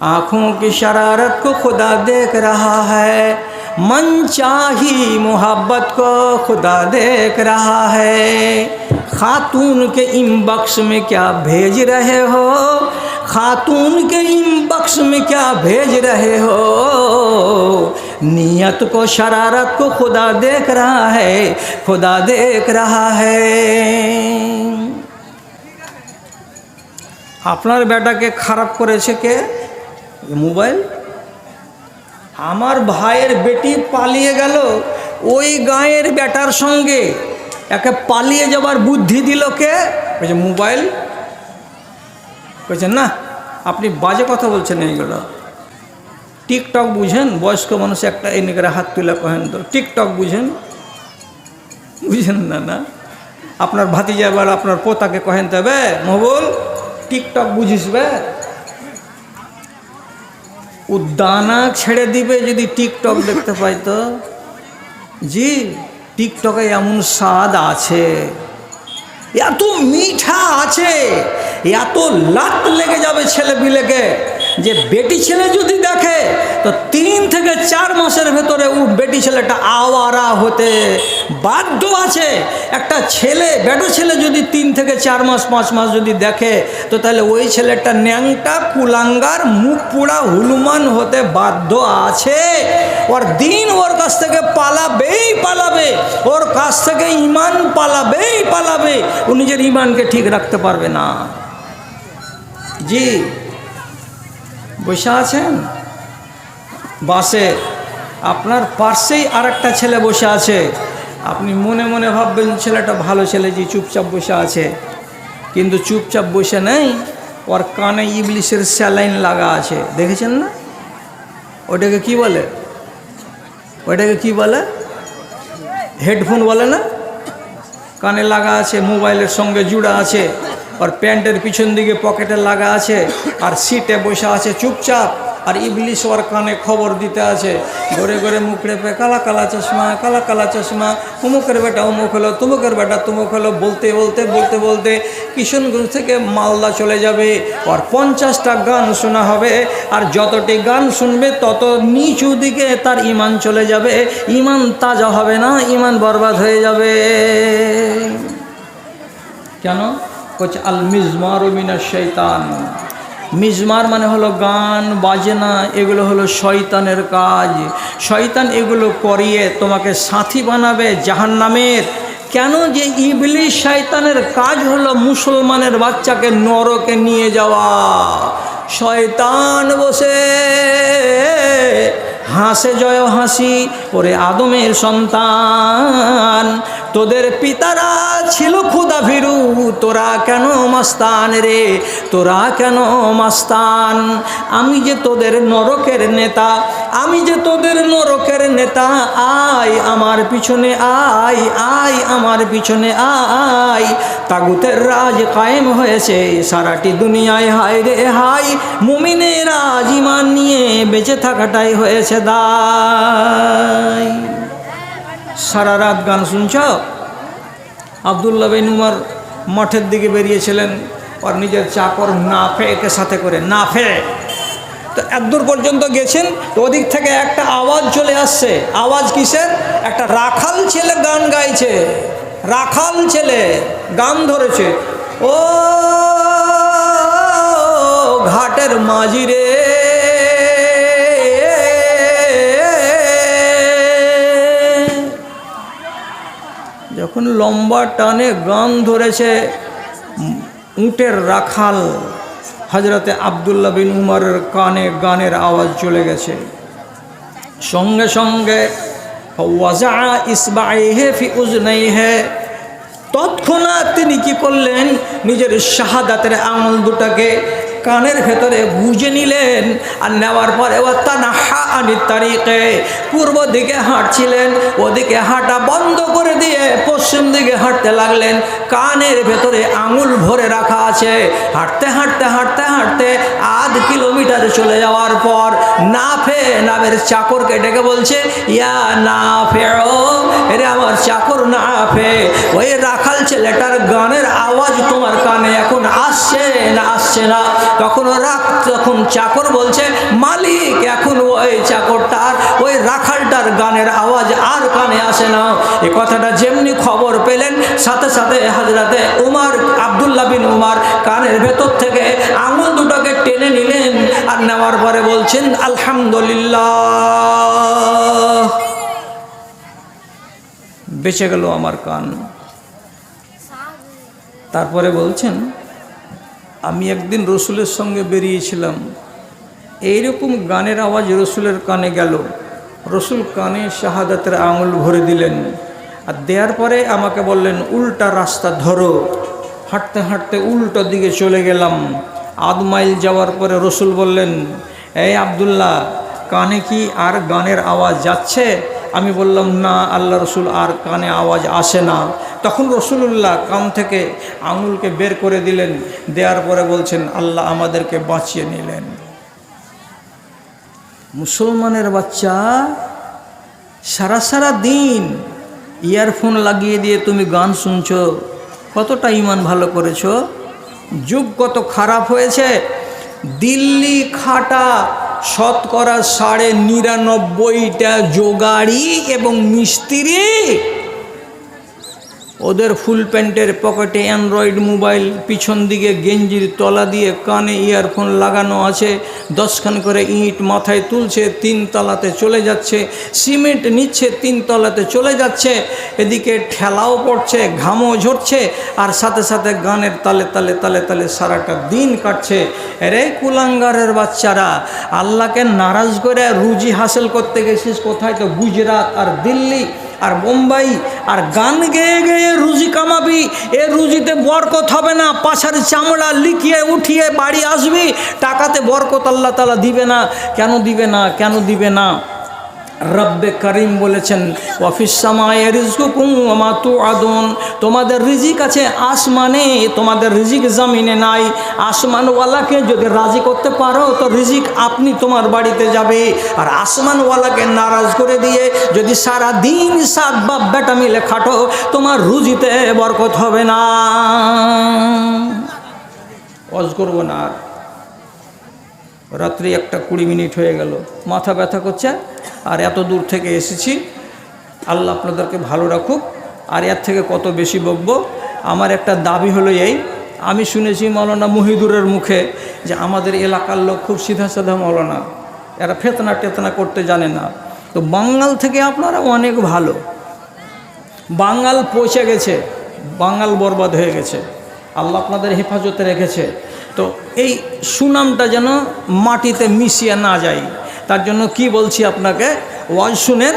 आँखों की शरारत को खुदा देख रहा है, मन चाही मोहब्बत को खुदा देख रहा है। खातून के इनबॉक्स में क्या भेज रहे हो, खातून के इनबॉक्स में क्या भेज रहे हो, नियत को शरारत को खुदा देख रहा है, खुदा देख रहा है। আপনার বেটাকে খারাপ করেছে কে? মোবাইল। আমার ভাইয়ের বেটি পালিয়ে গেল, ওই গাঁয়ের বেটার সঙ্গে একে পালিয়ে যাবার বুদ্ধি দিল কে? বলছে মোবাইল। বলছেন না আপনি বাজে কথা বলছেন এইগুলো। টিকটক বুঝেন? বয়স্ক মানুষ একটা এনে করে হাত তুলে কহেন তো, টিকটক বুঝেন? বুঝেন না? না আপনার ভাতিজা এবার আপনার পোতাকে কহেন তবে মহবুল টিকটক বুঝিস বে, ও দানা ছেড়ে দিবে যদি টিকটক দেখতে পাই তো। জি টিকটকে এমন স্বাদ আছে, এত মিঠা আছে, এত লাত লেগে যাবে ছেলে পিলেকে যে বেটি ছেলে যদি দেখে তো 3 থেকে 4 মাসের ভেতরে ও বেটি ছেলেটা আওয়ারা হতে বাধ্য আছে। একটা ছেলে বেটো ছেলে যদি 3 থেকে 4 মাস 5 মাস যদি দেখে তো তাহলে ওই ছেলেটা ন্যাংটা কুলাঙ্গার মুখ পোড়া হুলুমান হতে বাধ্য আছে। ওর দিন ওর কাছ থেকে পালাবেই পালাবে, ওর কাছ থেকে ইমান পালাবেই পালাবে, ও নিজের ইমানকে ঠিক রাখতে পারবে না। জি বসে আছেন বাসে, আপনার পাশেই আর একটা ছেলে বসে আছে, আপনি মনে মনে ভাববেন ছেলেটা ভালো ছেলে, জি চুপচাপ বসে আছে, কিন্তু চুপচাপ বসে নেই, ওর কানে ইবলিশের স্যালাইন লাগা আছে। দেখেছেন না? ওটাকে কি বলে? ওটাকে কি বলে? হেডফোন বলে না? কানে লাগা আছে, মোবাইলের সঙ্গে জুড়া আছে, আর প্যান্টের পিছন দিকে পকেটে লাগা আছে, আর সিটে বসে আছে চুপচাপ, আর ইবলিশ ওর কানে খবর দিতে আছে, ঘরে ঘরে মুখড়ে পে কালা কালা চশমা, কালা কালা চশমা, অমুকের বেটা অমুক হলো, তুমুকের বেটা তুমুক হলো, বলতে বলতে বলতে বলতে কিশনগঞ্জ থেকে মালদা চলে যাবে, আর 50টা গান শোনা হবে, আর যতটি গান শুনবে তত নিচু দিকে তার ইমান চলে যাবে, ইমান তাজা হবে না, ইমান বরবাদ হয়ে যাবে। কেন? আল মিজমার মিনাশ শয়তান। মিজমার মানে হলো গান বাজনা, এগুলো হলো শয়তানের কাজ। শয়তান এগুলো করিয়ে তোমাকে সাথী বানাবে জাহান্নামের। কেন? যে ইবলিশ শয়তানের কাজ হলো মুসলমানের বাচ্চাকে নরকে নিয়ে যাওয়া। শয়তান বসে হাসে জয় হাসি, ওরে আদমের সন্তান, তোদের পিতারা ছিল খুদা ভীরু, তোরা কেন মাস্তান রে, তোরা কেন মাস্তান? আমি যে তোদের নরকের নেতা, আমি যে তোদের নরকের নেতা, আয় আমার পিছনে আয়, আয় আমার পিছনে আয়। তাগুতের রাজ কায়েম হয়েছে সারাটি দুনিয়ায়, হায় রে হায়, মুমিনের রাজ ঈমান নিয়ে বেঁচে থাকাটাই হয়েছে দায়। সারা রাত গান শুনছ? আবদুল্লাহ বিন উমর মঠের দিকে বেরিয়েছিলেন আর নিজের চাকর নাফেকে সাথে করে, নাফে তো এতদূর পর্যন্ত গেছেন, তো ওদিক থেকে একটা আওয়াজ চলে আসছে। আওয়াজ কিসের? একটা রাখাল ছেলে গান গাইছে, রাখাল ছেলে গান ধরেছে, ও ঘাটের মাঝি রে, যখন লম্বা টানে গান ধরেছে, উটের রাখাল হজরতে আবদুল্লাহ বিন উমরের কানে গানের আওয়াজ চলে গেছে। সঙ্গে সঙ্গে ওয়াজা ইসবাইহে ফি উজনাইহে, তৎক্ষণাৎ তিনি কি করলেন? নিজের শাহাদাতের আঙুল দুটাকে কানের ভেতরে গুঁজে নিলেন, আর নেওয়ার পরে ওয়াতানাহা আনিত তারিকে, পূর্ব দিকে হাঁটছিলেন, ওদিকে হাঁটা বন্ধ করে দিয়ে পশ্চিম দিকে হাঁটতে লাগলেন। কানের ভেতরে আঙুল ভরে রাখা আছে। হাঁটতে হাঁটতে হাঁটতে হাঁটতে আধ কিলোমিটার চলে যাওয়ার পর নাফে নামের চাকরকে ডেকে বলছে, ইয়া নাফে, এরে আমার চাকর নাফে, ওই রাখাল ছেলেটার গানের আওয়াজ তোমার কানে এখন আসছে না আসছে না? তখন চাকর বলছে, মালিক এখন ওই চাকরটার ওই রাখালটার গানের আওয়াজ আর কানে আসে না। এ কথাটা যেমনি খবর পেলেন, সাথে সাথে হযরতে উমর, আব্দুল্লাহ বিন উমর কানের ভেতর থেকে আঙুল দুটোকে টেনে নিলেন, আর নেওয়ার পরে বলছেন, আলহামদুলিল্লাহ, বেঁচে গেল আমার কান। তারপরে বলছেন, আমি একদিন রসুলের সঙ্গে বেরিয়েছিলাম, এইরকম গানের আওয়াজ রসুলের কানে গেল, রসুল কানে শাহাদাতের আঙুল ভরে দিলেন, আর দেওয়ার পরে আমাকে বললেন, উল্টা রাস্তা ধরো। হাঁটতে হাঁটতে উল্টো দিকে চলে গেলাম। আধ মাইল যাওয়ার পরে রসুল বললেন, এই আব্দুল্লাহ, কানে কি আর গানের আওয়াজ যাচ্ছে? আমি বললাম, না আল্লাহ রসুল, আর কানে আওয়াজ আসে না। তখন রসুলুল্লাহ কান থেকে আঙুলকে বের করে দিলেন, দেওয়ার পরে বলছেন, আল্লাহ আমাদেরকে বাঁচিয়ে নিলেন। মুসলমানের বাচ্চা, সারা দিন ইয়ারফোন লাগিয়ে দিয়ে তুমি গান শুনছো, কতটা ইমান ভালো করেছো? যুগ কত খারাপ হয়েছে। দিল্লি খাটা শতকরা 99.5টা জোগাড়ি এবং মিস্ত্রি, ওদের ফুল প্যান্টের পকেটে অ্যান্ড্রয়েড মোবাইল, পিছন দিকে গেঞ্জির তলা দিয়ে কানে ইয়ারফোন লাগানো আছে, 10খান করে ইট মাথায় তুলছে, 3 তলাতে চলে যাচ্ছে, সিমেন্ট নিচ্ছে, 3 তলাতে চলে যাচ্ছে, এদিকে ঠেলাও পড়ছে, ঘামও ঝরছে, আর সাথে সাথে গানের তালে তালে তালে তালে সারাটা দিন কাটছে। রে কুলাঙ্গারের বাচ্চারা, আল্লাহকে নারাজ করে রুজি হাসিল করতে গেছিস কোথায়? তো গুজরাট আর দিল্লি আর মুম্বাই, আর গান গেয়ে গেয়ে রুজি কামাবি। এ রুজিতে বরকত হবে না, পাছার চামড়া লিখিয়ে উঠিয়ে বাড়ি আসবি, টাকাতে বরকত আল্লাহ তাআলা দিবে না। কেন দিবে না? কেন দিবে না? রব্বে করিম বলেছেন, ওয়াফিস সামায়ে রিজকুকুম ওয়া মা তুআদুন, তোমাদের রিজিক আছে আসমানে, তোমাদের রিজিক জমিনে নাই। আসমানওয়ালাকে যদি রাজি করতে পারো তো রিজিক আপনি তোমার বাড়িতে যাবে, আর আসমানওয়ালাকে নারাজ করে দিয়ে যদি সারা দিন 7 বাপ বেটা মিলে খাটো, তোমার রুজিতে বরকত হবে না। ওয়াজ করব না আর। রাত্রি 1:20 হয়ে গেল, মাথা ব্যথা করছে, আর এত দূর থেকে এসেছি। আল্লাহ আপনাদেরকে ভালো রাখুক। আর এর থেকে কত বেশি বকবো? আমার একটা দাবি হলো এই, আমি শুনেছি মৌলানা মুহিদুরের মুখে যে আমাদের এলাকার লোক খুব সিধা সাধা মৌলানা, এরা ফেতনা টেতনা করতে জানে না। তো বাঙ্গাল থেকে আপনারা অনেক ভালো, বাঙ্গাল পৌঁছে গেছে, বাঙ্গাল বরবাদ হয়ে গেছে, আল্লাহ আপনাদের হেফাজতে রেখেছে। তো এই সুনামটা যেন মাটিতে মিশিয়ে না যায়, তার জন্য কি বলছি আপনাকে, ওয়াজ শুনেন,